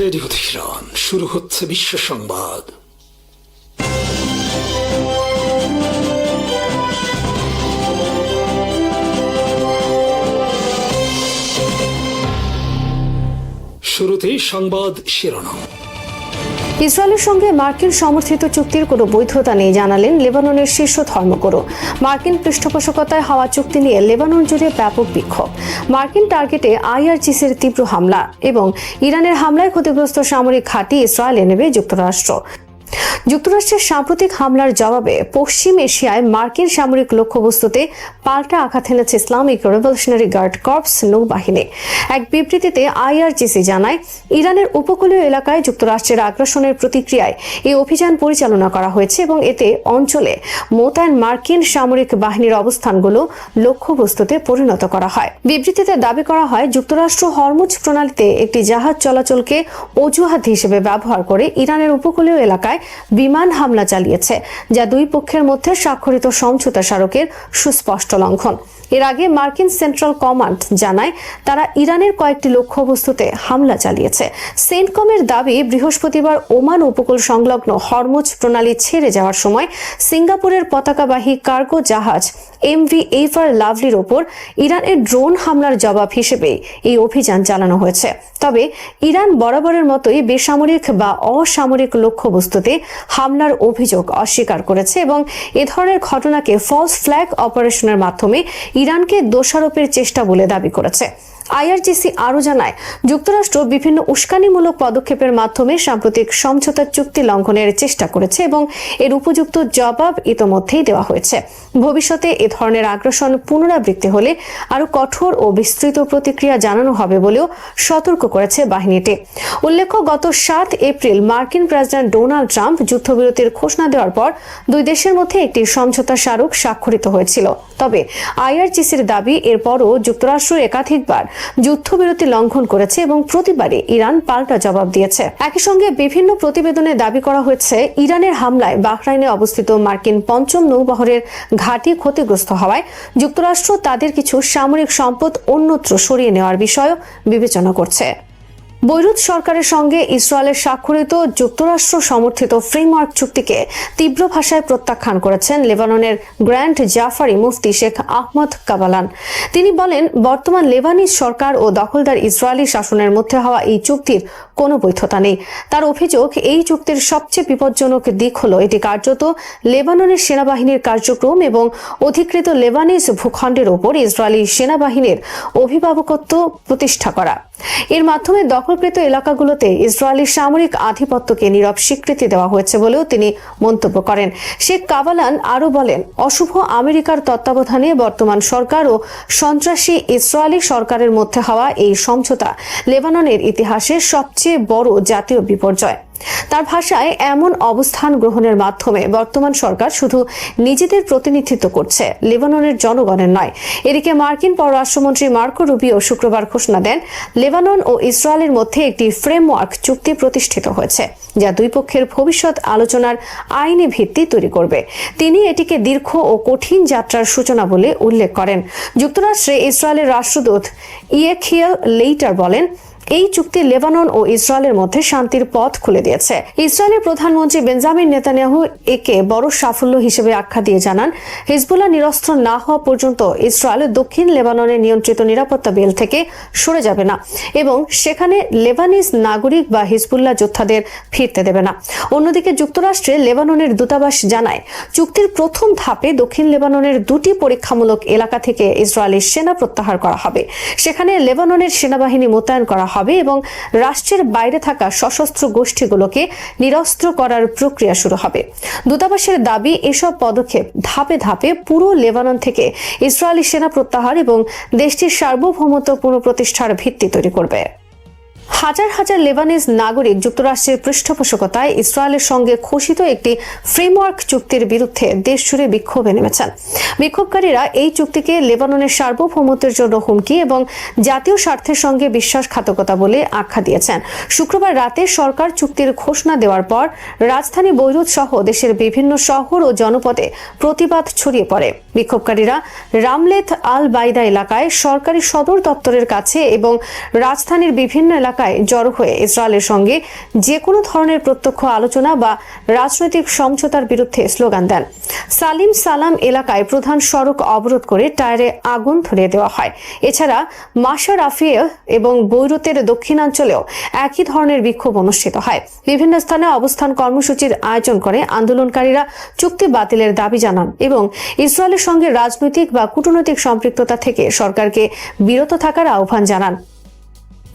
Radio Tehran, শুরু হচ্ছে বিশ্ব সংবাদ। শুরুতেই সংবাদ শিরোনাম। ইসরায়েলের সঙ্গে মার্কিন সমর্থিত চুক্তির কোনো বৈধতা নেই জানালেন লেবাননের শীর্ষ ধর্মগুরু। মার্কিন পৃষ্ঠপোষকতায় হওয়া চুক্তি নিয়ে লেবানন জুড়ে ব্যাপক বিক্ষোভ। মার্কিন টার্গেটে আইআরজিসির তীব্র হামলা এবং ইরানের হামলায় ক্ষতিগ্রস্ত সামরিক ঘাঁটি ইসরায়েলে নেবে যুক্তরাষ্ট্র। যুক্তরাষ্ট্রের সাম্প্রতিক হামলার জবাবে পশ্চিম এশিয়ায় মার্কিন সামরিক লক্ষ্যবস্তুতে পাল্টা আঘাত এনেছে ইসলামিক রেভলিউশনারি গার্ড কর্পস নৌবাহিনী। এক বিবৃতিতে আইআরজিসি জানায়, ইরানের উপকূলীয় এলাকায় যুক্তরাষ্ট্রের আগ্রাসনের প্রতিক্রিয়ায় এই অভিযান পরিচালনা করা হয়েছে এবং এতে অঞ্চলে মোতায়েন মার্কিন সামরিক বাহিনীর অবস্থানগুলো লক্ষ্যবস্তুতে পরিণত করা হয়। বিবৃতিতে দাবি করা হয়, যুক্তরাষ্ট্র হরমুজ প্রণালীতে একটি জাহাজ চলাচলকে অজুহাত হিসেবে ব্যবহার করে ইরানের উপকূলীয় এলাকায় বিমান হামলা চালিয়েছে, যা দুই পক্ষের মধ্যে স্বাক্ষরিত সমঝোতা স্মারকের সুস্পষ্ট লঙ্ঘন। এর আগে মার্কিন সেন্ট্রাল কমান্ড জানায়, তারা ইরানের কয়েকটি লক্ষ্যবস্তুতে হামলা চালিয়েছে। সেন্টকমের দাবি, বৃহস্পতিবার ওমান উপকূল সংলগ্ন হরমুজ প্রণালী ছেড়ে যাওয়ার সময় সিঙ্গাপুরের পতাকাবাহী কার্গো জাহাজ এমভি এইভার লাভলির ওপর ইরানের ড্রোন হামলার জবাব হিসেবে এই অভিযান চালানো হয়েছে। তবে ইরান বরাবরের মতোই বেসামরিক বা অসামরিক লক্ষ্যবস্তুতে হামলার অভিযোগ অস্বীকার করেছে এবং এ ধরনের ঘটনাকে ফলস ফ্ল্যাগ অপারেশনের মাধ্যমে ইরানকে দোষারোপের চেষ্টা বলে দাবি করেছে। আইআরজিসি আরও জানায়, যুক্তরাষ্ট্র বিভিন্ন উস্কানিমূলক পদক্ষেপের মাধ্যমে সাম্প্রতিক সমঝোতা চুক্তি লঙ্ঘনের চেষ্টা করেছে এবং এর উপযুক্ত জবাব ইতোমধ্যেই দেওয়া হয়েছে। ভবিষ্যতে এ ধরনের আগ্রাসন পুনরাবৃত্তি হলে আরও কঠোর ও বিস্তৃত প্রতিক্রিয়া জানানো হবে বলেও সতর্ক করেছে বাহিনীটি। উল্লেখ্য, গত 7 এপ্রিল মার্কিন প্রেসিডেন্ট ডোনাল্ড ট্রাম্প যুদ্ধবিরতির ঘোষণা দেওয়ার পর দুই দেশের মধ্যে একটি সমঝোতা স্মারক স্বাক্ষরিত হয়েছিল। তবে আইআরজিসির দাবি, এরপরও যুক্তরাষ্ট্র একাধিকবার যুদ্ধবিরতি লঙ্ঘন করেছে এবং প্রতিবারই ইরান পাল্টা জবাব দিয়েছে। একই সঙ্গে বিভিন্ন প্রতিবেদনে দাবি করা হয়েছে, ইরানের হামলায় বাহরাইনে অবস্থিত মার্কিন পঞ্চম নৌবহরের ঘাঁটি ক্ষতিগ্রস্ত হওয়ায় যুক্তরাষ্ট্র তাদের কিছু সামরিক সম্পদ অন্যত্র সরিয়ে নেওয়ার বিষয়ও বিবেচনা করছে। বৈরুত সরকারের সঙ্গে ইসরায়েলের স্বাক্ষরিত যুক্তরাষ্ট্র সমর্থিত ফ্রেমওয়ার্ক চুক্তিকে তীব্র ভাষায় প্রত্যাখ্যান করেছেন লেবাননের গ্র্যান্ড জাফারি মুফতি শেখ আহমদ কাবালান। তিনি বলেন, বর্তমান লেবানিজ সরকার ও দখলদার ইসরায়েলি শাসনের মধ্যে হওয়া এই চুক্তির কোনো বৈধতা নেই। তার অভিযোগ, এই চুক্তির সবচেয়ে বিপজ্জনক দিক হল এটি কার্যত লেবাননের সেনাবাহিনীর কার্যক্রম এবং অধিকৃত লেবানিজ ভূখণ্ডের ওপর ইসরায়েলি সেনাবাহিনীর অভিভাবকত্ব প্রতিষ্ঠা করা। এর মাধ্যমে দখলকৃত এলাকাগুলোতে ইসরায়েলি সামরিক আধিপত্যকে নীরব স্বীকৃতি দেওয়া হয়েছে বলেও তিনি মন্তব্য করেন। শেখ কাবালান আরও বলেন, অশুভ আমেরিকার তত্ত্বাবধানে বর্তমান সরকার ও সন্ত্রাসী ইসরায়েলি সরকারের মধ্যে হওয়া এই সমঝোতা লেবাননের ইতিহাসে সবচেয়ে বড় জাতীয় বিপর্যয়। তার ভাষায়, এমন অবস্থান গ্রহণের মাধ্যমে বর্তমান সরকার শুধু নিজেদের প্রতিনিধিত্ব করছে, লেবাননের জনগণের নয়। এদিকে মার্কিন পররাষ্ট্রমন্ত্রী মার্কো রুবিও শুক্রবার ঘোষণা দেন, লেবানন ও ইসরায়েলের মধ্যে একটি ফ্রেমওয়ার্ক চুক্তি প্রতিষ্ঠিত হয়েছে, যা দুই পক্ষের ভবিষ্যৎ আলোচনার আইনি ভিত্তি তৈরি করবে। তিনি এটিকে দীর্ঘ ও কঠিন যাত্রার সূচনা বলে উল্লেখ করেন। যুক্তরাষ্ট্রে ইসরায়েলের রাষ্ট্রদূত ইয়েখিয়েল লেইটার বলেন, এই চুক্তি লেবানন ও ইসরায়েলের মধ্যে শান্তির পথ খুলে দিয়েছে। ইসরায়েলের প্রধানমন্ত্রী বেঞ্জামিন নেতানিয়াহু একে বড় সাফল্য হিসেবে আখ্যা দিয়ে জানান, হিজবুল্লাহ নিরস্ত্র না হওয়া পর্যন্ত ইসরায়েল দক্ষিণ লেবাননের নিয়ন্ত্রিত নিরাপত্তা বেল থেকে সরে যাবে না এবং সেখানে লেবানিজ নাগরিক বা হিজবুল্লাহ যোদ্ধাদের ফিরতে দেবে না। অন্যদিকে যুক্তরাষ্ট্রে লেবাননের দূতাবাস জানায়, চুক্তির প্রথম ধাপে দক্ষিণ লেবাননের 2টি পরীক্ষামূলক এলাকা থেকে ইসরায়েলি সেনা প্রত্যাহার করা হবে। সেখানে লেবাননের সেনাবাহিনী মোতায়েন করা হবে এবং রাষ্ট্রের বাইরে থাকা সশস্ত্র গোষ্ঠীগুলোকে নিরস্ত্র করার প্রক্রিয়া শুরু হবে। দূতাবাসের দাবি, এসব পদক্ষেপ ধাপে ধাপে পুরো লেবানন থেকে ইসরায়েলি সেনা প্রত্যাহার এবং দেশটির সার্বভৌমত্ব পুনঃপ্রতিষ্ঠার ভিত্তি তৈরি করবে। হাজার হাজার লেবানিজ নাগরিক যুক্তরাষ্ট্রের পৃষ্ঠপোষকতায় ইসরায়েলের সঙ্গে ঘোষিত একটি ফ্রেমওয়ার্ক চুক্তির বিরুদ্ধে দেশ জুড়ে বিক্ষোভে নেমেছেন। বিক্ষোভকারীরা এই চুক্তিকে লেবাননের সার্বভৌমত্বের জন্য হুমকি এবং জাতীয় স্বার্থের সঙ্গে বিশ্বাসঘাতকতা বলে আখ্যা দিয়েছেন। শুক্রবার রাতে সরকার চুক্তির ঘোষণা দেওয়ার পর রাজধানী বৈরুত সহ দেশের বিভিন্ন শহর ও জনপদে প্রতিবাদ ছড়িয়ে পড়ে। বিক্ষোভকারীরা রামলেথ আল বাইদা এলাকায় সরকারি সদর দপ্তরের কাছে এবং রাজধানীর বিভিন্ন এলাকায় জড়ো হয়ে ইসরায়েলের সঙ্গে যে কোনো ধরনের প্রত্যক্ষ আলোচনা বা রাজনৈতিক সমঝোতার বিরুদ্ধে স্লোগান দেন। সালিম সালাম এলাকায় প্রধান সড়ক অবরোধ করে টায়ারে আগুন ধরিয়ে দেওয়া হয়। এছাড়া মাশা রাফিয়া এবং বৈরুতের দক্ষিণাঞ্চলেও একই ধরনের বিক্ষোভ অনুষ্ঠিত হয়। বিভিন্ন স্থানে অবস্থান কর্মসূচির আয়োজন করে আন্দোলনকারীরা চুক্তি বাতিলের দাবি জানান এবং ইসরায়েলের সঙ্গে রাজনৈতিক বা কূটনৈতিক সম্পৃক্ততা থেকে সরকারকে বিরত থাকার আহ্বান জানান।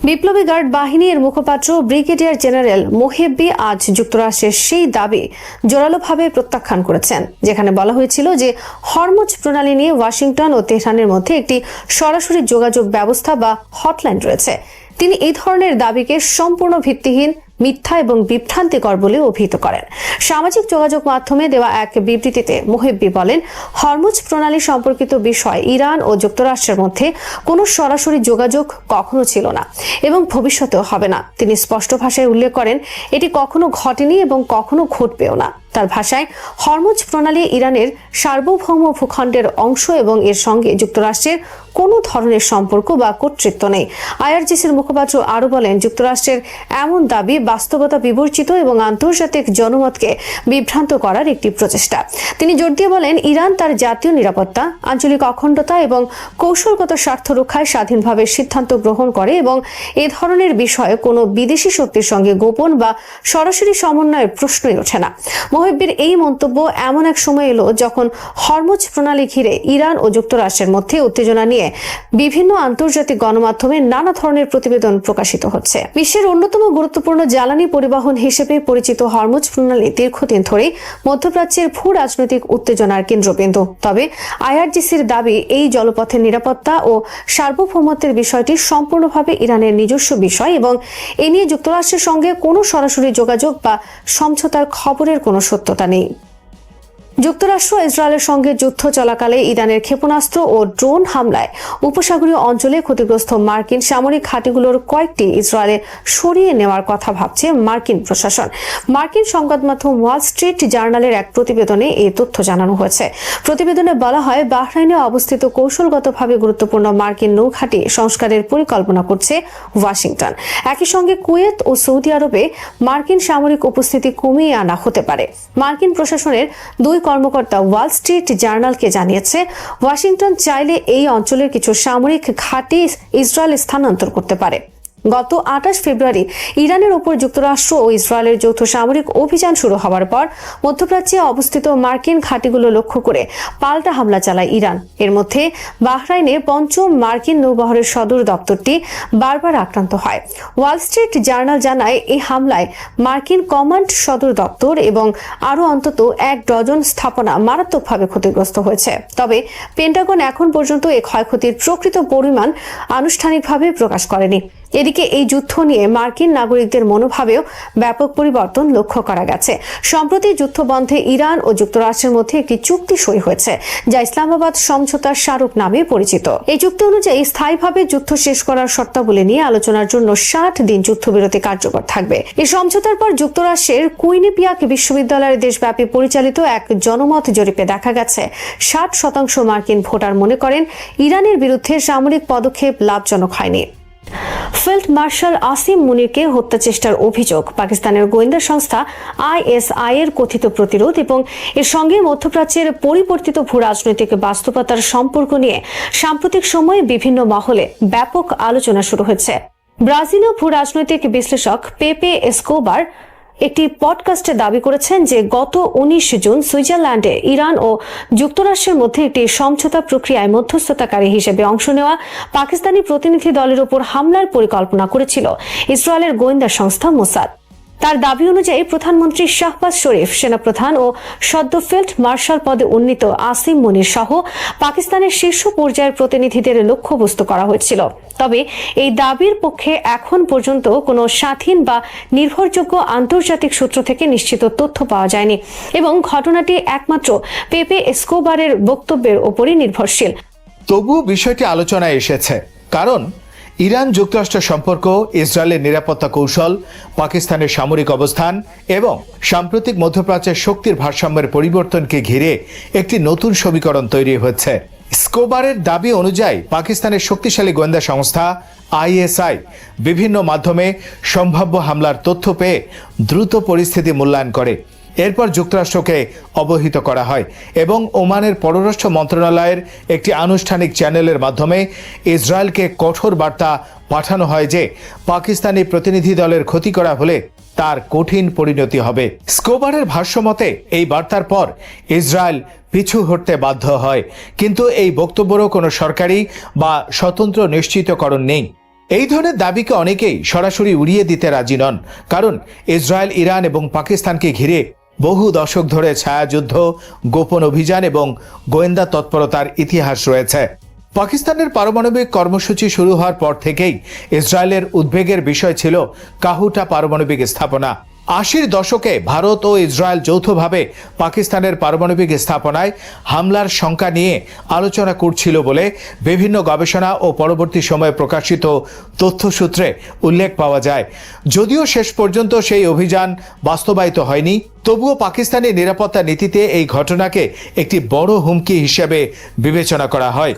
বিপ্লবী গার্ড বাহিনীর মুখপাত্র ব্রিগেডিয়ার জেনারেল মোহেব্বি আজ যুক্তরাষ্ট্রের সেই দাবি জোরালোভাবে প্রত্যাখ্যান করেছেন, যেখানে বলা হয়েছিল যে হরমুজ প্রণালী নিয়ে ওয়াশিংটন ও তেহরানের মধ্যে একটি সরাসরি যোগাযোগ ব্যবস্থা বা হটলাইন রয়েছে। তিনি এই ধরনের দাবিকে সম্পূর্ণ ভিত্তিহীন, মিথ্যা এবং বিভ্রান্তিকর বলে অভিহিত করেন। সামাজিক যোগাযোগ মাধ্যমে দেওয়া এক বিবৃতিতে মোহেব্বি বলেন, হরমুজ প্রণালী সম্পর্কিত বিষয় ইরান ও যুক্তরাষ্ট্রের মধ্যে কোনো সরাসরি যোগাযোগ কখনো ছিল না এবং ভবিষ্যতেও হবে না। তিনি স্পষ্ট ভাষায় উল্লেখ করেন, এটি কখনো ঘটেনি এবং কখনো ঘটবেও না। তার ভাষায়, হরমুজ প্রণালী ইরানের সার্বভৌম ভূখণ্ডের অংশ এবং এর সঙ্গে যুক্তরাষ্ট্রের কোনো ধরনের সম্পর্ক বা কর্তৃত্ব নেই। আইআরজিসির মুখপাত্র আরও বলেন, যুক্তরাষ্ট্রের এমন দাবি বাস্তবতা বিবর্জিত এবং আন্তর্জাতিক জনমতকে বিভ্রান্ত করার একটি প্রচেষ্টা। তিনি জোর দিয়ে বলেন, ইরান তার জাতীয় নিরাপত্তা, আঞ্চলিক অখণ্ডতা এবং কৌশলগত স্বার্থ রক্ষায় স্বাধীনভাবে সিদ্ধান্ত গ্রহণ করে এবং এ ধরনের বিষয়ে কোনো বিদেশি শক্তির সঙ্গে গোপন বা সরাসরি সমন্বয়ের প্রশ্নই ওঠে না। মোহেব্বির এই মন্তব্য এমন এক সময় এলো যখন হরমুজ প্রণালী ঘিরে ইরান ও যুক্তরাষ্ট্রের মধ্যে উত্তেজনা নিয়ে বিভিন্ন আন্তর্জাতিক গণমাধ্যমে নানা ধরনের প্রতিবেদন প্রকাশিত হচ্ছে। বিশ্বের অন্যতম গুরুত্বপূর্ণ জ্বালানি পরিবহন হিসেবে পরিচিত হরমুজ প্রণালী দীর্ঘদিন ধরেই মধ্যপ্রাচ্যের ভূ রাজনৈতিক উত্তেজনার কেন্দ্রবিন্দু। তবে আইআরজিসির দাবি, এই জলপথের নিরাপত্তা ও সার্বভৌমত্বের বিষয়টি সম্পূর্ণভাবে ইরানের নিজস্ব বিষয় এবং এ নিয়ে যুক্তরাষ্ট্রের সঙ্গে কোনো সরাসরি যোগাযোগ বা সমঝোতার খবরের কোনো সত্যতা নেই। যুক্তরাষ্ট্র ইসরায়েলের সঙ্গে যুদ্ধ চলাকালে ইরানের ক্ষেপণাস্ত্র ও ড্রোন হামলায় উপসাগরীয় অঞ্চলে ক্ষতিগ্রস্ত মার্কিন সামরিক ঘাঁটিগুলোর কয়েকটি ইসরায়েলে সরিয়ে নেওয়ার কথা ভাবছে মার্কিন প্রশাসন। মার্কিন সংবাদ মাধ্যম ওয়াল স্ট্রিট জার্নালের এক প্রতিবেদনে এই তথ্য জানানো হয়েছে। প্রতিবেদনে বলা হয়, বাহরাইনে অবস্থিত কৌশলগতভাবে গুরুত্বপূর্ণ মার্কিন নৌঘাঁটি সংস্কারের পরিকল্পনা করছে ওয়াশিংটন। একই সঙ্গে কুয়েত ও সৌদি আরবে মার্কিন সামরিক উপস্থিতি কমিয়ে আনা হতে পারে। মার্কিন প্রশাসনের দুই কর্মকর্তা ওয়াল স্ট্রিট জার্নালকে জানিয়েছে, ওয়াশিংটন চাইলে এই অঞ্চলের কিছু সামরিক ঘাঁটি ইসরায়েল স্থানান্তর করতে পারে। গত 28 ফেব্রুয়ারি ইরানের ওপর যুক্তরাষ্ট্র ও ইসরায়েলের যৌথ সামরিক অভিযান শুরু হওয়ার পর মধ্যপ্রাচ্যে অবস্থিত মার্কিন ঘাঁটিগুলো লক্ষ্য করে পাল্টা হামলা চালায় ইরান। এর মধ্যে বাহরাইনে পঞ্চম মার্কিন নৌবহরের সদর দপ্তরটি বারবার আক্রান্ত হয়। ওয়াল স্ট্রিট জার্নাল জানায়, এই হামলায় মার্কিন কমান্ড সদর দপ্তর এবং আরও অন্তত 1 ডজন স্থাপনা মারাত্মকভাবে ক্ষতিগ্রস্ত হয়েছে। তবে পেন্টাগন এখন পর্যন্ত এই ক্ষয়ক্ষতির প্রকৃত পরিমাণ আনুষ্ঠানিকভাবে প্রকাশ করেনি। এদিকে এই যুদ্ধ নিয়ে মার্কিন নাগরিকদের মনোভাবেও ব্যাপক পরিবর্তন লক্ষ্য করা গেছে। সম্প্রতি যুদ্ধবন্ধে ইরান ও যুক্তরাষ্ট্রের মধ্যে একটি চুক্তি সই হয়েছে, যা ইসলামাবাদ সমঝোতার স্মারক নামে পরিচিত। এই চুক্তি অনুযায়ী স্থায়ীভাবে যুদ্ধ শেষ করার শর্তাবলী নিয়ে আলোচনার জন্য 60 দিন যুদ্ধবিরতি কার্যকর থাকবে। এই সমঝোতার পর যুক্তরাষ্ট্রের কুইনিপিয়াক বিশ্ববিদ্যালয়ের দেশব্যাপী পরিচালিত এক জনমত জরিপে দেখা গেছে 60% মার্কিন ভোটার মনে করেন ইরানের বিরুদ্ধে সামরিক পদক্ষেপ লাভজনক হয়নি। ফিল্ড মার্শাল আসিম মুনিরকে হত্যা চেষ্টার অভিযোগ, পাকিস্তানের গোয়েন্দা সংস্থা আইএসআই এর কথিত প্রতিরোধ এবং এর সঙ্গে মধ্যপ্রাচ্যের পরিবর্তিত ভূ রাজনৈতিক বাস্তবতার সম্পর্ক নিয়ে সাম্প্রতিক সময়ে বিভিন্ন মহলে ব্যাপক আলোচনা শুরু হয়েছে। ব্রাজিলীয় ভূ রাজনৈতিক বিশ্লেষক পেপে এসকোবার একটি পডকাস্টে দাবি করেছেন যে গত 19 জুন সুইজারল্যান্ডে ইরান ও যুক্তরাষ্ট্রের মধ্যে একটি সমঝোতা প্রক্রিয়ায় মধ্যস্থতাকারী হিসেবে অংশ নেওয়া পাকিস্তানি প্রতিনিধি দলের উপর হামলার পরিকল্পনা করেছিল ইসরায়েলের গোয়েন্দা সংস্থা মোসাদ। তার দাবি অনুযায়ী প্রধানমন্ত্রী শাহবাজ শরীফ, সেনাপ্রধান ও সদ্য ফিল্ড মার্শাল পদে উন্নীত আসিম মুনির সহ পাকিস্তানের শীর্ষ পর্যায়ের প্রতিনিধিদের লক্ষ্যবস্তু করা হয়েছিল। তবে এই দাবির পক্ষে এখন পর্যন্ত কোনো স্বাধীন বা নির্ভরযোগ্য আন্তর্জাতিক সূত্র থেকে নিশ্চিত তথ্য পাওয়া যায়নি এবং ঘটনাটি একমাত্র পেপে এসকোবারের বক্তব্যের ওপরই নির্ভরশীল। তবুও বিষয়টি আলোচনায় এসেছে, কারণ ইরান যুক্তরাষ্ট্র সম্পর্ক, ইসরায়েলের নিরাপত্তা কৌশল, পাকিস্তানের সামরিক অবস্থান এবং সাম্প্রতিক মধ্যপ্রাচ্যের শক্তির ভারসাম্যের পরিবর্তনকে ঘিরে একটি নতুন সমীকরণ তৈরি হচ্ছে। স্কোবারের দাবি অনুযায়ী পাকিস্তানের শক্তিশালী গোয়েন্দা সংস্থা আইএসআই বিভিন্ন মাধ্যমে সম্ভাব্য হামলার তথ্য পেয়ে দ্রুত পরিস্থিতি মূল্যায়ন করে। এরপর যুক্তরাষ্ট্রকে অবহিত করা হয় এবং ওমানের পররাষ্ট্র মন্ত্রণালয়ের একটি আনুষ্ঠানিক চ্যানেলের মাধ্যমে ইসরায়েলকে কঠোর বার্তা পাঠানো হয় যে পাকিস্তানি প্রতিনিধি দলের ক্ষতি করা হলে তার কঠিন পরিণতি হবে। স্কোবারের ভাষ্যমতে এই বার্তার পর ইসরায়েল পিছু হটতে বাধ্য হয়, কিন্তু এই বক্তব্যেরও কোনো সরকারি বা স্বতন্ত্র নিশ্চিতকরণ নেই। এই ধরনের দাবিকে অনেকেই সরাসরি উড়িয়ে দিতে রাজি নন, কারণ ইসরায়েল, ইরান এবং পাকিস্তানকে ঘিরে বহু দশক ধরে ছায়াযুদ্ধ, গোপন অভিযান এবং গোয়েন্দা তৎপরতার ইতিহাস রয়েছে। পাকিস্তানের পারমাণবিক কর্মসূচি শুরু হওয়ার পর থেকেই ইসরায়েলের উদ্বেগের বিষয় ছিল কাহুটা পারমাণবিক স্থাপনা। ৮০-র দশকে ভারত ও ইসরায়েল যৌথভাবে পাকিস্তানের পারমাণবিক স্থাপনায় হামলার শঙ্কা নিয়ে আলোচনা করছিল বলে বিভিন্ন গবেষণা ও পরবর্তী সময়ে প্রকাশিত তথ্যসূত্রে উল্লেখ পাওয়া যায়। যদিও শেষ পর্যন্ত সেই অভিযান বাস্তবায়িত হয়নি, তবুও পাকিস্তানি নিরাপত্তা নীতিতে এই ঘটনাকে একটি বড় হুমকি হিসেবে বিবেচনা করা হয়।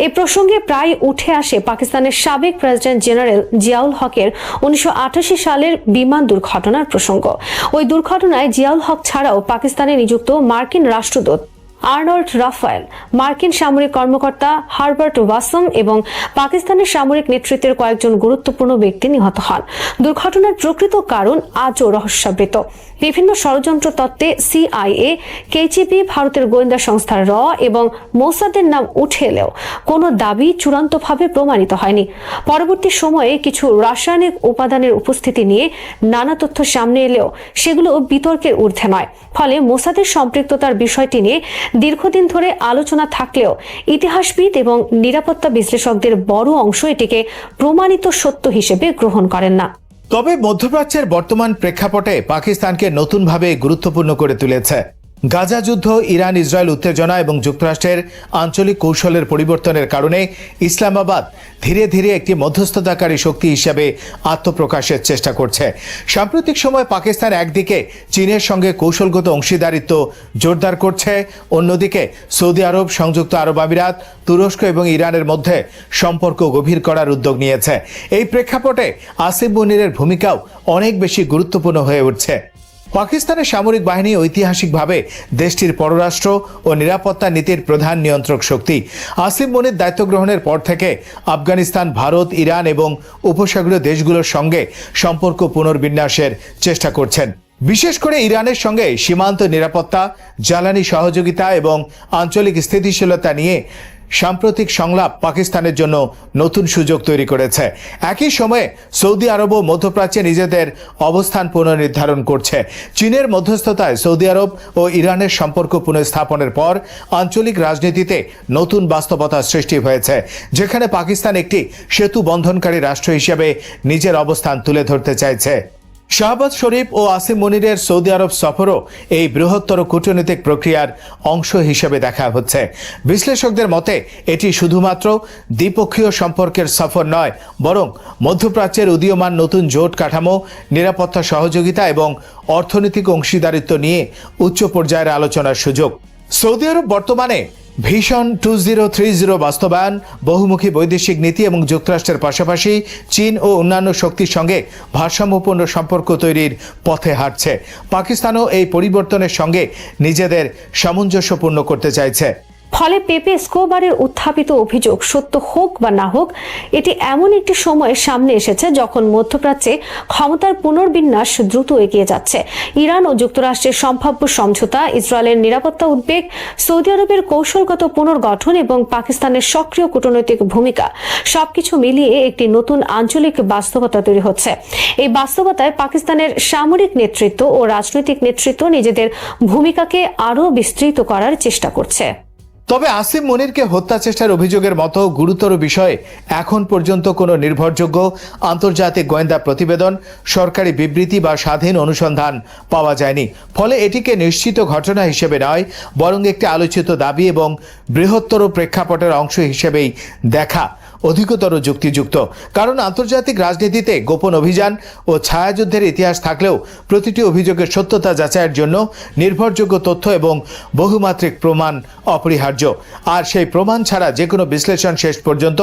এই প্রসঙ্গে প্রায় উঠে আসে পাকিস্তানের সাবেক প্রেসিডেন্ট জেনারেল জিয়াউল হকের ১৯৮৮ সালের বিমান দুর্ঘটনার প্রসঙ্গ। ওই দুর্ঘটনায় জিয়াউল হক ছাড়াও পাকিস্তানে নিযুক্ত মার্কিন রাষ্ট্রদূত আর্নল্ড রাফায়েল, মার্কিন সামরিক কর্মকর্তা হারবার্ট ওয়াসম এবং পাকিস্তানের সামরিক নেতৃত্বের কয়েকজন গুরুত্বপূর্ণ ব্যক্তি নিহত হন। দুর্ঘটনার প্রকৃত কারণ আজও রহস্যাবৃত। বিভিন্ন ষড়যন্ত্র তত্ত্বে সিআইএ, কেজিবি, ভারতের গোয়েন্দা সংস্থা র এবং মোসাদের নাম উঠে এলেও কোনো দাবি চূড়ান্তভাবে প্রমাণিত হয়নি। পরবর্তী সময়ে কিছু রাসায়নিক উপাদানের উপস্থিতি নিয়ে নানা তথ্য সামনে এলেও সেগুলো বিতর্কের ঊর্ধ্বে নয়। ফলে মোসাদের সম্পৃক্ততার বিষয়টি নিয়ে দীর্ঘদিন ধরে আলোচনা থাকলেও ইতিহাসবিদ এবং নিরাপত্তা বিশ্লেষকদের বড় অংশ এটিকে প্রমাণিত সত্য হিসেবে গ্রহণ করেন না। তবে মধ্যপ্রাচ্যের বর্তমান প্রেক্ষাপটে পাকিস্তানকে নতুনভাবে গুরুত্বপূর্ণ করে তুলেছে গাজা যুদ্ধ, ইরান ইসরায়েল উত্তেজনা এবং যুক্তরাষ্ট্রের আঞ্চলিক কৌশলের পরিবর্তনের কারণে ইসলামাবাদ ধীরে ধীরে একটি মধ্যস্থতাকারী শক্তি হিসেবে আত্মপ্রকাশের চেষ্টা করছে। সাম্প্রতিক সময় পাকিস্তান একদিকে চীনের সঙ্গে কৌশলগত অংশীদারিত্ব জোরদার করছে, অন্যদিকে সৌদি আরব, সংযুক্ত আরব আমিরাত, তুরস্ক এবং ইরানের মধ্যে সম্পর্ক গভীর করার উদ্যোগ নিয়েছে। এই প্রেক্ষাপটে আসিফ মুনিরের ভূমিকাও অনেক বেশি গুরুত্বপূর্ণ হয়ে উঠছে। পাকিস্তানের সামরিক বাহিনী ঐতিহাসিকভাবে দেশটির পররাষ্ট্র ও নিরাপত্তা নীতির প্রধান নিয়ন্ত্রক শক্তি। আসিফ মুনির দায়িত্ব গ্রহণের পর থেকে আফগানিস্তান, ভারত, ইরান এবং উপসাগরীয় দেশগুলোর সঙ্গে সম্পর্ক পুনর্বিন্যাসের চেষ্টা করছেন। বিশেষ করে ইরানের সঙ্গে সীমান্ত নিরাপত্তা, জ্বালানি সহযোগিতা এবং আঞ্চলিক স্থিতিশীলতা নিয়ে সাম্প্রতিক সংলাপ পাকিস্তানের জন্য নতুন সুযোগ তৈরি করেছে। একই সময়ে সৌদি আরবও মধ্যপ্রাচ্যে নিজেদের অবস্থান পুনর্নির্ধারণ করছে। চীনের মধ্যস্থতায় সৌদি আরব ও ইরানের সম্পর্ক পুনঃস্থাপনের পর আঞ্চলিক রাজনীতিতে নতুন বাস্তবতা সৃষ্টি হয়েছে, যেখানে পাকিস্তান একটি সেতু বন্ধনকারী রাষ্ট্র হিসেবে নিজের অবস্থান তুলে ধরতে চাইছে। শাহবাজ শরীফ ও আসিফ মুনিরের সৌদি আরব সফরও এই বৃহত্তর কূটনৈতিক প্রক্রিয়ার অংশ হিসেবে দেখা হচ্ছে। বিশ্লেষকদের মতে এটি শুধুমাত্র দ্বিপক্ষীয় সম্পর্কের সফর নয়, বরং মধ্যপ্রাচ্যের উদীয়মান নতুন জোট কাঠামো, নিরাপত্তা সহযোগিতা এবং অর্থনৈতিক অংশীদারিত্ব নিয়ে উচ্চ পর্যায়ের আলোচনার সুযোগ। সৌদি আরব বর্তমানে ভিশন 2030 বাস্তবায়ন, বহুমুখী বৈদেশিক নীতি এবং যুক্তরাষ্ট্রের পাশাপাশি চীন ও অন্যান্য শক্তির সঙ্গে ভারসাম্যপূর্ণ সম্পর্ক তৈরির পথে হাঁটছে। পাকিস্তানও এই পরিবর্তনের সঙ্গে নিজেদের সামঞ্জস্যপূর্ণ করতে চাইছে। ফলে পেপে স্কোবারের উত্থাপিত অভিযোগ সত্য হোক বা না হোক, এটি এমন একটি সময়ে সামনে এসেছে যখন মধ্যপ্রাচ্যে ক্ষমতার পুনর্বিন্যাস দ্রুত এগিয়ে যাচ্ছে। ইরান ও যুক্তরাষ্ট্রের সম্ভাব্য সমঝোতা, ইসরায়েলের নিরাপত্তা উদ্বেগ, সৌদি আরবের কৌশলগত পুনর্গঠন এবং পাকিস্তানের সক্রিয় কূটনৈতিক ভূমিকা, সবকিছু মিলিয়ে একটি নতুন আঞ্চলিক বাস্তবতা তৈরি হচ্ছে। এই বাস্তবতায় পাকিস্তানের সামরিক নেতৃত্ব ও রাজনৈতিক নেতৃত্ব নিজেদের ভূমিকাকে আরও বিস্তৃত করার চেষ্টা করছে। তবে আসিফ মুনিরকে হত্যা চেষ্টার অভিযোগের মতো গুরুতর বিষয়ে এখন পর্যন্ত কোনো নির্ভরযোগ্য আন্তর্জাতিক গোয়েন্দা প্রতিবেদন, সরকারি বিবৃতি বা স্বাধীন অনুসন্ধান পাওয়া যায়নি। ফলে এটিকে নিশ্চিত ঘটনা হিসেবে নয়, বরং একটি আলোচিত দাবি এবং বৃহত্তর প্রেক্ষাপটের অংশ হিসেবেই দেখা অধিকতর যুক্তিযুক্ত। কারণ আন্তর্জাতিক রাজনীতিতে গোপন অভিযান ও ছায়াযুদ্ধের ইতিহাস থাকলেও প্রতিটি অভিযোগের সত্যতা যাচাইয়ের জন্য নির্ভরযোগ্য তথ্য এবং বহুমাত্রিক প্রমাণ অপরিহার্য। আর সেই প্রমাণ ছাড়া যে কোনো বিশ্লেষণ শেষ পর্যন্ত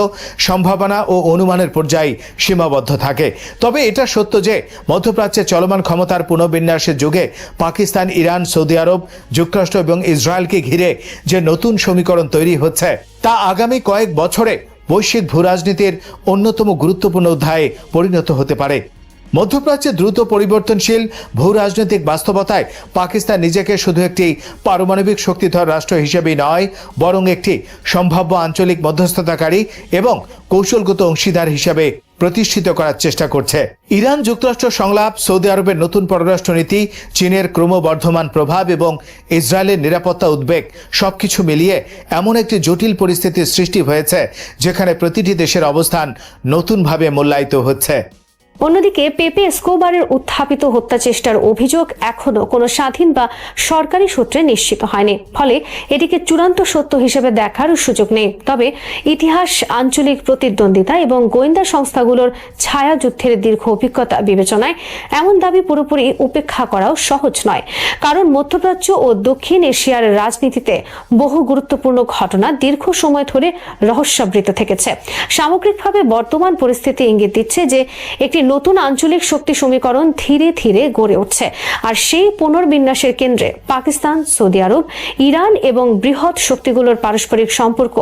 সম্ভাবনা ও অনুমানের পর্যায়ে সীমাবদ্ধ থাকে। তবে এটা সত্য যে মধ্যপ্রাচ্যে চলমান ক্ষমতার পুনর্বিন্যাসের যুগে পাকিস্তান, ইরান, সৌদি আরব, যুক্তরাষ্ট্র এবং ইসরায়েলকে ঘিরে যে নতুন সমীকরণ তৈরি হচ্ছে তা আগামী কয়েক বছরে বৈশ্বিক ভূরাজনীতির অন্যতম গুরুত্বপূর্ণ অধ্যায়ে পরিণত হতে পারে। মধ্যপ্রাচ্যে দ্রুত পরিবর্তনশীল ভূ রাজনৈতিক বাস্তবতায় পাকিস্তান নিজেকে শুধু একটি পারমাণবিক শক্তিধর রাষ্ট্র হিসেবেই নয়, বরং একটি সম্ভাব্য আঞ্চলিক মধ্যস্থতাকারী এবং কৌশলগত অংশীদার হিসেবে প্রতিষ্ঠিত করার চেষ্টা করছে। ইরান যুক্তরাষ্ট্র সংলাপ, সৌদি আরবের নতুন পররাষ্ট্রনীতি, চীনের ক্রমবর্ধমান প্রভাব এবং ইসরায়েলের নিরাপত্তা উদ্বেগ সবকিছু মিলিয়ে এমন একটি জটিল পরিস্থিতির সৃষ্টি হয়েছে যেখানে প্রতিটি দেশের অবস্থান নতুনভাবে মূল্যায়িত হচ্ছে। অন্যদিকে পেপে এসকোবারের উত্থাপিত হত্যা চেষ্টার অভিযোগ এখনো কোনো স্বাধীন বা সরকারি সূত্রে নিশ্চিত হয়নি, ফলে এটিকে চূড়ান্ত সত্য হিসেবে দেখার সুযোগ নেই। তবে ইতিহাস, আঞ্চলিক প্রতিদ্বন্দ্বিতা এবং গোয়েন্দা সংস্থাগুলোর ছায়াযুদ্ধের দীর্ঘ অভিজ্ঞতা বিবেচনায় এমন দাবি পুরোপুরি উপেক্ষা করাও সহজ নয়। কারণ মধ্যপ্রাচ্য ও দক্ষিণ এশিয়ার রাজনীতিতে বহু গুরুত্বপূর্ণ ঘটনা দীর্ঘ সময় ধরে রহস্যাবৃত থেকেছে। সামগ্রিকভাবে বর্তমান পরিস্থিতি ইঙ্গিত দিচ্ছে যে একটি নতুন আঞ্চলিক শক্তি সমীকরণ ধীরে ধীরে গড়ে উঠছে, আর সেই পুনর্বিন্যাসের কেন্দ্রে পাকিস্তান, সৌদি আরব, ইরান এবং বৃহৎ শক্তিগুলোর পারস্পরিক সম্পর্ক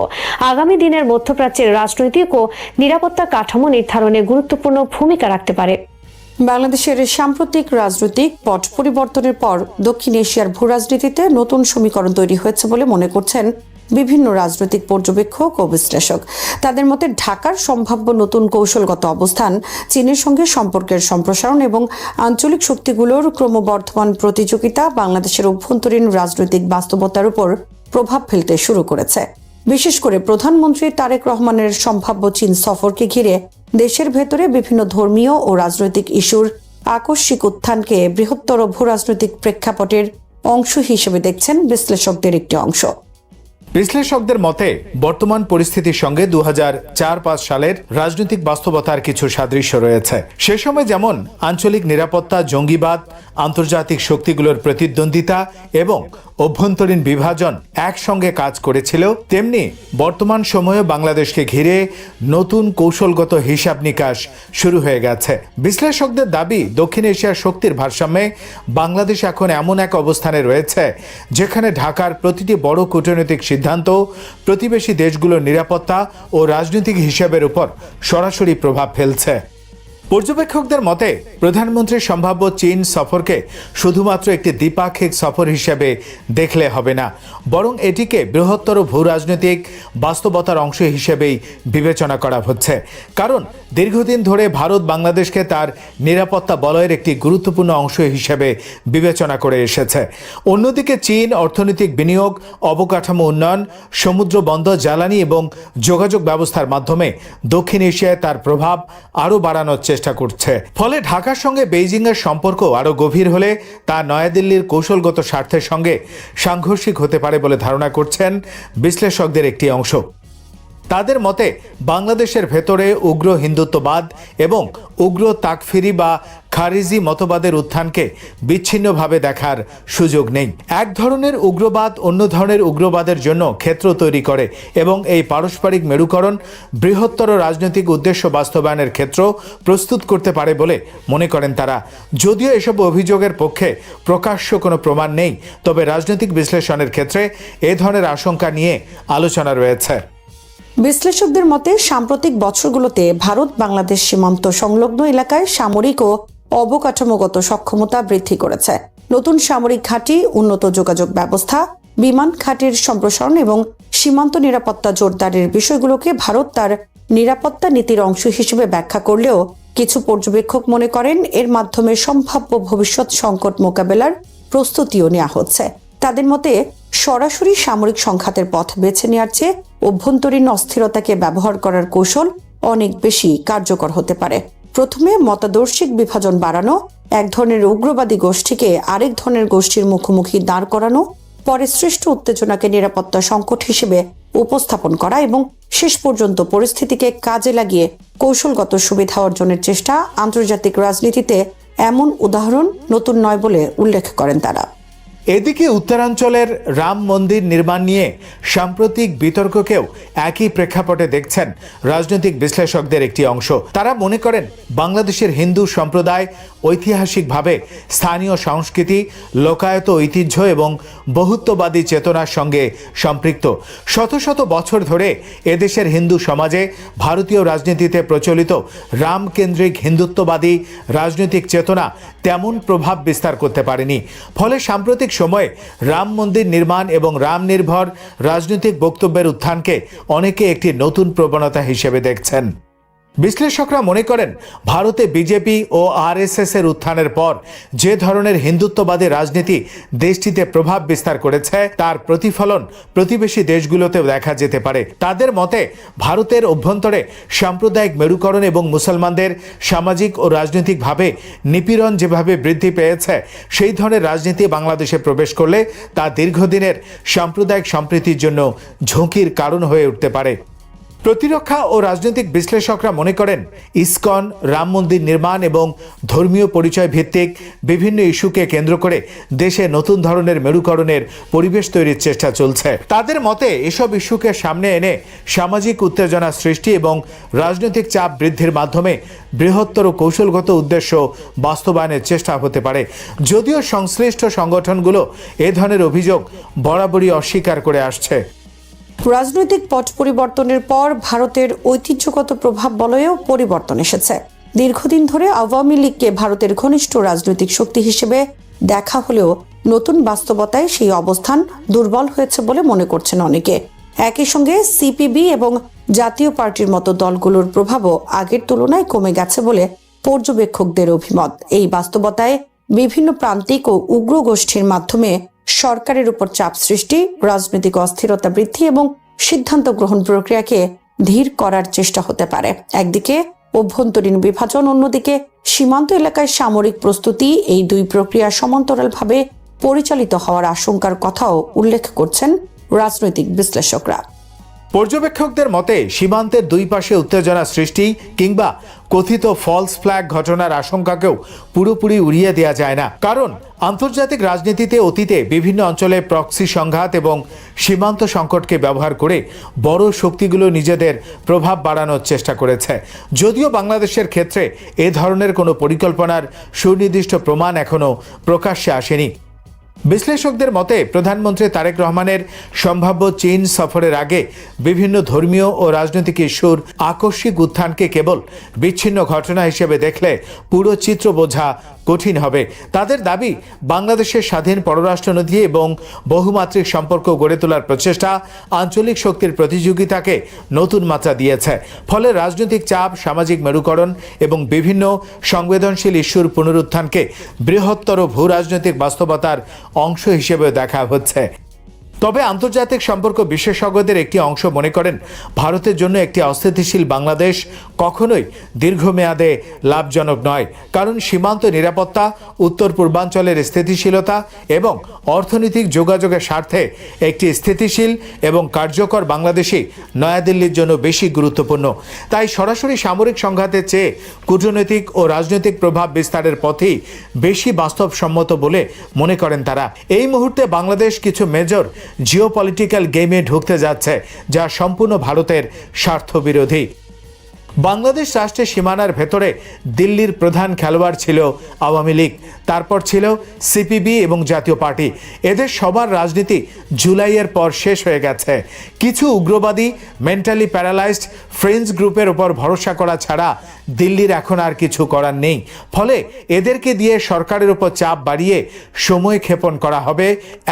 আগামী দিনের মধ্যপ্রাচ্যের রাজনৈতিক ও নিরাপত্তা কাঠামো নির্ধারণে গুরুত্বপূর্ণ ভূমিকা রাখতে পারে। বাংলাদেশের সাম্প্রতিক রাজনৈতিক পট পরিবর্তনের পর দক্ষিণ এশিয়ার ভূরাজনীতিতে নতুন সমীকরণ তৈরি হয়েছে বলে মনে করছেন বিভিন্ন রাজনৈতিক পর্যবেক্ষক ও বিশ্লেষক। তাদের মতে ঢাকার সম্ভাব্য নতুন কৌশলগত অবস্থান, চীনের সঙ্গে সম্পর্কের সম্প্রসারণ এবং আঞ্চলিক শক্তিগুলোর ক্রমবর্ধমান প্রতিযোগিতা বাংলাদেশের অভ্যন্তরীণ রাজনৈতিক বাস্তবতার উপর প্রভাব ফেলতে শুরু করেছে। বিশেষ করে প্রধানমন্ত্রী তারেক রহমানের সম্ভাব্য চীন সফরকে ঘিরে দেশের ভেতরে বিভিন্ন ধর্মীয় ও রাজনৈতিক ইস্যুর আকস্মিক উত্থানকে বৃহত্তর ভূরাজনৈতিক প্রেক্ষাপটের অংশ হিসেবে দেখছেন বিশ্লেষকদের একটি অংশ। বিশ্লেষকদের মতে বর্তমান পরিস্থিতির সঙ্গে 2004-5 সালের রাজনৈতিক বাস্তবতার কিছু সাদৃশ্য রয়েছে। সে সময় যেমন আঞ্চলিক নিরাপত্তা, জঙ্গিবাদ, আন্তর্জাতিক শক্তিগুলোর প্রতিদ্বন্দ্বিতা এবং অভ্যন্তরীণ বিভাজন একসঙ্গে কাজ করেছিল, তেমনি বর্তমান সময়ে বাংলাদেশকে ঘিরে নতুন কৌশলগত হিসাব নিকাশ শুরু হয়ে গেছে। বিশ্লেষকদের দাবি, দক্ষিণ এশিয়ার শক্তির ভারসাম্যে বাংলাদেশ এখন এমন এক অবস্থানে রয়েছে যেখানে ঢাকার প্রতিটি বড় কূটনৈতিক সিদ্ধান্ত প্রতিবেশী দেশগুলোর নিরাপত্তা ও রাজনৈতিক হিসাবের উপর সরাসরি প্রভাব ফেলছে। পর্যবেক্ষকদের মতে প্রধানমন্ত্রীর সম্ভাব্য চীন সফরকে শুধুমাত্র একটি দ্বিপাক্ষিক সফর হিসেবে দেখলে হবে না, বরং এটিকে বৃহত্তর ভূরাজনৈতিক বাস্তবতার অংশ হিসেবেই বিবেচনা করা হচ্ছে। কারণ দীর্ঘদিন ধরে ভারত বাংলাদেশকে তার নিরাপত্তা বলয়ের একটি গুরুত্বপূর্ণ অংশ হিসেবে বিবেচনা করে এসেছে। অন্যদিকে চীন অর্থনৈতিক বিনিয়োগ, অবকাঠামো উন্নয়ন, সমুদ্র বন্দর, জ্বালানি এবং যোগাযোগ ব্যবস্থার মাধ্যমে দক্ষিণ এশিয়ায় তার প্রভাব আরও বাড়ানোর চেষ্টা করছে। ফলে ঢাকার সঙ্গে বেইজিংয়ের সম্পর্ক আরও গভীর হলে তা নয়াদিল্লির কৌশলগত স্বার্থের সঙ্গে সাংঘর্ষিক হতে পারে বলে ধারণা করছেন বিশ্লেষকদের একটি অংশ। তাদের মতে বাংলাদেশের ভেতরে উগ্র হিন্দুত্ববাদ এবং উগ্র তাকফিরি বা খারিজি মতবাদের উত্থানকে বিচ্ছিন্নভাবে দেখার সুযোগ নেই। এক ধরনের উগ্রবাদ অন্য ধরনের উগ্রবাদের জন্য ক্ষেত্র তৈরি করে এবং এই পারস্পরিক মেরুকরণ বৃহত্তর রাজনৈতিক উদ্দেশ্য বাস্তবায়নের ক্ষেত্র প্রস্তুত করতে পারে বলে মনে করেন তারা। যদিও এসব অভিযোগের পক্ষে প্রকাশ্য কোনো প্রমাণ নেই, তবে রাজনৈতিক বিশ্লেষণের ক্ষেত্রে এ ধরনের আশঙ্কা নিয়ে আলোচনা রয়েছে। বিশ্লেষকদের মতে সাম্প্রতিক বছরগুলোতে ভারত বাংলাদেশ সীমান্ত সংলগ্ন এলাকায় সামরিক ও অবকাঠামোগত সক্ষমতা বৃদ্ধি করেছে। নতুন সামরিক ঘাঁটি, উন্নত যোগাযোগ ব্যবস্থা, বিমান ঘাঁটির সম্প্রসারণ এবং সীমান্ত নিরাপত্তা জোরদারের বিষয়গুলোকে ভারত তার নিরাপত্তা নীতির অংশ হিসেবে ব্যাখ্যা করলেও কিছু পর্যবেক্ষক মনে করেন এর মাধ্যমে সম্ভাব্য ভবিষ্যৎ সংকট মোকাবেলার প্রস্তুতিও নেওয়া হচ্ছে। তাদের মতে সরাসরি সামরিক সংঘাতের পথ বেছে নেওয়ার চেয়ে অভ্যন্তরীণ অস্থিরতাকে ব্যবহার করার কৌশল অনেক বেশি কার্যকর হতে পারে। প্রথমে মতাদর্শিক বিভাজন বাড়ানো, এক ধরনের উগ্রবাদী গোষ্ঠীকে আরেক ধরনের গোষ্ঠীর মুখোমুখি দাঁড় করানো পরে সৃষ্ট উত্তেজনাকে নিরাপত্তা সংকট হিসেবে উপস্থাপন করা এবং শেষ পর্যন্ত পরিস্থিতিকে কাজে লাগিয়ে কৌশলগত সুবিধা অর্জনের চেষ্টা আন্তর্জাতিক রাজনীতিতে এমন উদাহরণ নতুন নয় বলে উল্লেখ করেন তারা। এদিকে উত্তরাঞ্চলের রাম মন্দির নির্মাণ নিয়ে সাম্প্রতিক বিতর্ককেও একই প্রেক্ষাপটে দেখছেন রাজনৈতিক বিশ্লেষকদের একটি অংশ। তারা মনে করেন বাংলাদেশের হিন্দু সম্প্রদায় ঐতিহাসিকভাবে স্থানীয় সংস্কৃতি, লোকায়ত ঐতিহ্য এবং বহুত্ববাদী চেতনার সঙ্গে সম্পৃক্ত। শত শত বছর ধরে এদেশের হিন্দু সমাজে ভারতীয় রাজনীতিতে প্রচলিত রামকেন্দ্রিক হিন্দুত্ববাদী রাজনৈতিক চেতনা তেমন প্রভাব বিস্তার করতে পারেনি। ফলে সাম্প্রতিক সময়ে রাম মন্দির নির্মাণ এবং রাম নির্ভর রাজনৈতিক বক্তব্যের উত্থানকে অনেকে একটি নতুন প্রবণতা হিসেবে দেখছেন। বিশ্লেষকরা মনে করেন ভারতে বিজেপি ও আরএসএস এর উত্থানের পর যে ধরনের হিন্দুত্ববাদী রাজনীতি দেশটিতে প্রভাব বিস্তার করেছে তার প্রতিফলন প্রতিবেশী দেশগুলোতেও দেখা যেতে পারে। তাদের মতে ভারতের অভ্যন্তরে সাম্প্রদায়িক মেরুকরণ এবং মুসলমানদের সামাজিক ও রাজনৈতিকভাবে নিপীড়ন যেভাবে বৃদ্ধি পেয়েছে, সেই ধরনের রাজনীতি বাংলাদেশে প্রবেশ করলে তা দীর্ঘদিনের সাম্প্রদায়িক সম্প্রীতির জন্য ঝুঁকির কারণ হয়ে উঠতে পারে। প্রতিরক্ষা ও রাজনৈতিক বিশ্লেষকরা মনে করেন ইসকন, রাম মন্দির নির্মাণ এবং ধর্মীয় পরিচয় ভিত্তিক বিভিন্ন ইস্যুকে কেন্দ্র করে দেশে নতুন ধরনের মেরুকরণের পরিবেশ তৈরির চেষ্টা চলছে। তাদের মতে এসব ইস্যুকে সামনে এনে সামাজিক উত্তেজনা সৃষ্টি এবং রাজনৈতিক চাপ বৃদ্ধির মাধ্যমে বৃহত্তর কৌশলগত উদ্দেশ্য বাস্তবায়নের চেষ্টা হতে পারে। যদিও সংশ্লিষ্ট সংগঠনগুলো এ ধরনের অভিযোগ বরাবরই অস্বীকার করে আসছে। রাজনৈতিক পট পরিবর্তনের পর ভারতের ঐতিহ্যগত প্রভাব বলয়েও পরিবর্তন এসেছে। দীর্ঘদিন ধরে আওয়ামী লীগকে ভারতের ঘনিষ্ঠ রাজনৈতিক শক্তি হিসেবে দেখা হলেও নতুন বাস্তবতায় সেই অবস্থান দুর্বল হয়েছে বলে মনে করছেন অনেকে। একই সঙ্গে সিপিবি এবং জাতীয় পার্টির মতো দলগুলোর প্রভাবও আগের তুলনায় কমে গেছে বলে পর্যবেক্ষকদের অভিমত। এই বাস্তবতায় বিভিন্ন প্রান্তিক ও উগ্র গোষ্ঠীর মাধ্যমে সরকারের উপর চাপ সৃষ্টি, রাজনৈতিক অস্থিরতা বৃদ্ধি এবং সিদ্ধান্ত গ্রহণ প্রক্রিয়াকে ধীর করার চেষ্টা হতে পারে। একদিকে অভ্যন্তরীণ বিভাজন, অন্যদিকে সীমান্ত এলাকায় সামরিক প্রস্তুতি, এই দুই প্রক্রিয়া সমান্তরালভাবে পরিচালিত হওয়ার আশঙ্কার কথাও উল্লেখ করছেন রাজনৈতিক বিশ্লেষকরা। পর্যবেক্ষকদের মতে সীমান্তের দুই পাশে উত্তেজনা সৃষ্টি কিংবা কথিত ফলস ফ্ল্যাগ ঘটনার আশঙ্কাকেও পুরোপুরি উড়িয়ে দেওয়া যায় না। কারণ আন্তর্জাতিক রাজনীতিতে অতীতে বিভিন্ন অঞ্চলে প্রক্সি সংঘাত এবং সীমান্ত সংকটকে ব্যবহার করে বড় শক্তিগুলো নিজেদের প্রভাব বাড়ানোর চেষ্টা করেছে। যদিও বাংলাদেশের ক্ষেত্রে এ ধরনের কোনো পরিকল্পনার সুনির্দিষ্ট প্রমাণ এখনও প্রকাশ্যে আসেনি। বিশ্লেষকদের মতে প্রধানমন্ত্রী তারেক রহমানের সম্ভাব্য চীন সফরের আগে বিভিন্ন ধর্মীয় ও রাজনৈতিক ইস্যুর আকস্মিক উত্থানকে কেবল বিচ্ছিন্ন ঘটনা হিসেবে দেখলে পুরো চিত্র বোঝা কঠিন হবে। তাদের দাবি বাংলাদেশের স্বাধীন পররাষ্ট্রনীতি এবং বহুমাত্রিক সম্পর্ক গড়ে তোলার প্রচেষ্টা আঞ্চলিক শক্তির প্রতিযোগিতাকে নতুন মাত্রা দিয়েছে। ফলে রাজনৈতিক চাপ, সামাজিক মেরুকরণ এবং বিভিন্ন সংবেদনশীল ইস্যুর পুনরুত্থানকে বৃহত্তর ভূ রাজনৈতিক বাস্তবতার অংশ হিসেবে দেখা হচ্ছে। তবে আন্তর্জাতিক সম্পর্ক বিশেষজ্ঞদের একটি অংশ মনে করেন ভারতের জন্য একটি অস্থিতিশীল বাংলাদেশ কখনোই দীর্ঘমেয়াদে লাভজনক নয়। কারণ সীমান্ত নিরাপত্তা, উত্তর পূর্বাঞ্চলের স্থিতিশীলতা এবং অর্থনৈতিক যোগাযোগের স্বার্থে একটি স্থিতিশীল এবং কার্যকর বাংলাদেশই নয়াদিল্লির জন্য বেশি গুরুত্বপূর্ণ। তাই সরাসরি সামরিক সংঘাতের চেয়ে কূটনৈতিক ও রাজনৈতিক প্রভাব বিস্তারের পথেই বেশি বাস্তবসম্মত বলে মনে করেন তারা। এই মুহূর্তে বাংলাদেশ কিছু মেজর জিওপলিটিক্যাল গেমে ঢুকতে যাচ্ছে যা সম্পূর্ণ ভারতের স্বার্থ বিরোধী। বাংলাদেশ রাষ্ট্রের সীমানার ভেতরে দিল্লির প্রধান খেলোয়াড় ছিল আওয়ামী লীগ, তারপর ছিল সিপিবি এবং জাতীয় পার্টি। এদের সবার রাজনীতি জুলাইয়ের পর শেষ হয়ে গেছে। কিছু উগ্রবাদী, মেন্টালি প্যারালাইজড ফ্রেঞ্চ গ্রুপের উপর ভরসা করা ছাড়া দিল্লির এখন আর কিছু করার নেই। ফলে এদেরকে দিয়ে সরকারের উপর চাপ বাড়িয়ে সময় ক্ষেপণ করা হবে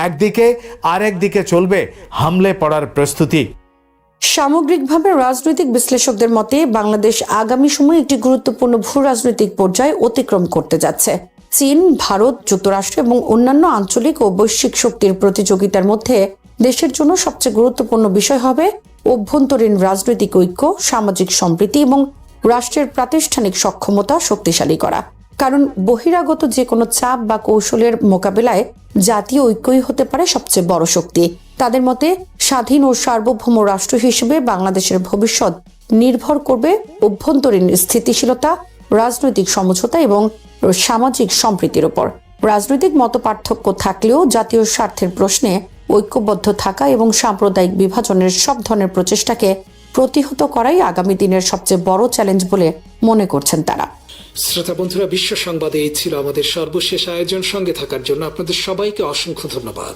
একদিকে, আর একদিকে চলবে হামলে পড়ার প্রস্তুতি। সামগ্রিকভাবে রাজনৈতিক বিশ্লেষকদের মতে বাংলাদেশ আগামী সময়ে একটি গুরুত্বপূর্ণ ভূ রাজনৈতিক পর্যায় অতিক্রম করতে যাচ্ছে। চীন, ভারত, যুক্তরাষ্ট্র এবং অন্যান্য আঞ্চলিক ও বৈশ্বিক শক্তির প্রতিযোগিতার মধ্যে দেশের জন্য সবচেয়ে গুরুত্বপূর্ণ বিষয় হবে অভ্যন্তরীণ রাজনৈতিক ঐক্য, সামাজিক সম্প্রীতি এবং রাষ্ট্রের প্রাতিষ্ঠানিক সক্ষমতা শক্তিশালী করা। কারণ বহিরাগত যে কোনো চাপ বা কৌশলের মোকাবেলায় জাতীয় ঐক্যই হতে পারে সবচেয়ে বড় শক্তি। তাদের মতে স্বাধীন ও সার্বভৌম রাষ্ট্র হিসেবে বাংলাদেশের ভবিষ্যৎ নির্ভর করবে অভ্যন্তরীণ স্থিতিশীলতা, রাজনৈতিক সমঝোতা এবং সামাজিক সম্প্রীতির উপর। রাজনৈতিক মতপার্থক্য থাকলেও জাতীয় স্বার্থের প্রশ্নে ঐক্যবদ্ধ থাকা এবং সাম্প্রদায়িক বিভাজনের সব ধরনের প্রচেষ্টাকে প্রতিহত করাই আগামী দিনের সবচেয়ে বড় চ্যালেঞ্জ বলে মনে করছেন তারা। শ্রোতা বন্ধুরা, বিশ্ব সংবাদে এই ছিল আমাদের সর্বশেষ আয়োজন। সঙ্গে থাকার জন্য আপনাদের সবাইকে অসংখ্য ধন্যবাদ।